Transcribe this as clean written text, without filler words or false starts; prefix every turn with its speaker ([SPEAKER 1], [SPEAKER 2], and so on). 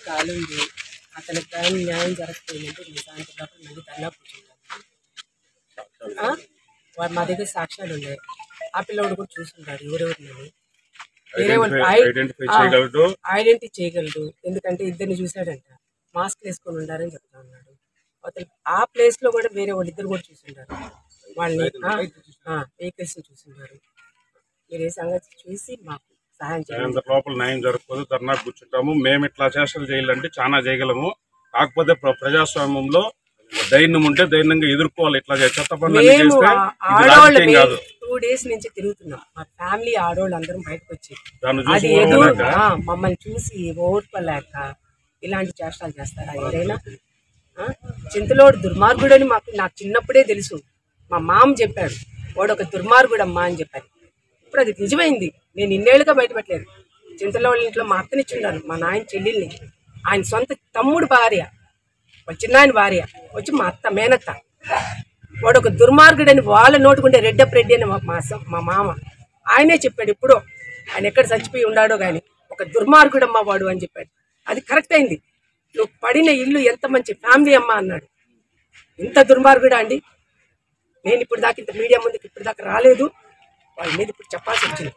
[SPEAKER 1] కాలుంది అతనికి కానీ న్యాయం జరగకపోయిందంటే నేను సాయంత్రం దాకా మళ్ళీ ధర్నా కూర్చుంటాను. మా దగ్గర సాక్ష్యాలు ఉన్నాయి. ఆ పిల్లవాడు కూడా చూసుకుంటాడు ఎవరెవరిని, వేరే వాళ్ళు ఐడెంటిఫై చేయగలడు. ఎందుకంటే ఇద్దరిని చూశాడంట, మాస్క్ వేసుకొని ఉండారని చెప్తా ఉన్నాడు. అతను ఆ ప్లేస్ లో కూడా వేరే వాళ్ళు ఇద్దరు కూడా చూసుంటారు, వాళ్ళని వెహికల్స్ చూసుంటారు. మీరు ఏ సంగతి చూసి మాకు సహాయం చేయండి.
[SPEAKER 2] లోపల న్యాయం జరగకపోతే ధర్నా కూర్చుంటాము. మేము ఇట్లా చేష్టలు చేయాలంటే చాలా చేయగలము. కాకపోతే ప్రజాస్వామ్యంలో ధైర్యం ఉంటే ధైర్యంగా ఎదుర్కోవాలి. ఇట్లా చెత్త పనులు చేస్తే
[SPEAKER 1] ఆడవాళ్ళు 2 days నుంచి తిరుగుతున్నాం. మా ఫ్యామిలీ ఆడవాళ్ళు అందరం బయటకు వచ్చి అది మమ్మల్ని చూసి ఓర్పలేక ఇలాంటి చేష్టాలు చేస్తారా ఎవరైనా? చింతలోడు దుర్మార్గుడు అని నాకు చిన్నప్పుడే తెలుసు. మా మామ చెప్పాడు, వాడు ఒక దుర్మార్గుడమ్మా అని చెప్పారు. ఇప్పుడు అది నిజమైంది. నేను ఇన్నేళ్ళుగా బయటపెట్టలేదు. చింతలోళ్ళ ఇంట్లో మా అత్తనిచ్చున్నారు, మా నాయన చెల్లెల్ని, ఆయన సొంత తమ్ముడు భార్య, వాళ్ళ చిన్నాయన భార్య వచ్చి మా అత్త మేనత్త. వాడు ఒక దుర్మార్గుడని వాళ్ళ నోటుకుంటే రెడ్డి అని మా మామ ఆయనే చెప్పాడు. ఇప్పుడు ఆయన ఎక్కడ చచ్చిపోయి ఉన్నాడో కానీ ఒక దుర్మార్గుడమ్మా వాడు అని చెప్పాడు. అది కరెక్ట్ అయింది. నువ్వు పడిన ఇల్లు ఎంత మంచి ఫ్యామిలీ అమ్మా అన్నాడు. ఇంత దుర్మార్గుడా అండి? నేను ఇప్పుడు దాకా ఇంత మీడియా ముందుకు ఇప్పుడు దాకా రాలేదు. వాళ్ళ మీద ఇప్పుడు చెప్పాల్సి వచ్చింది.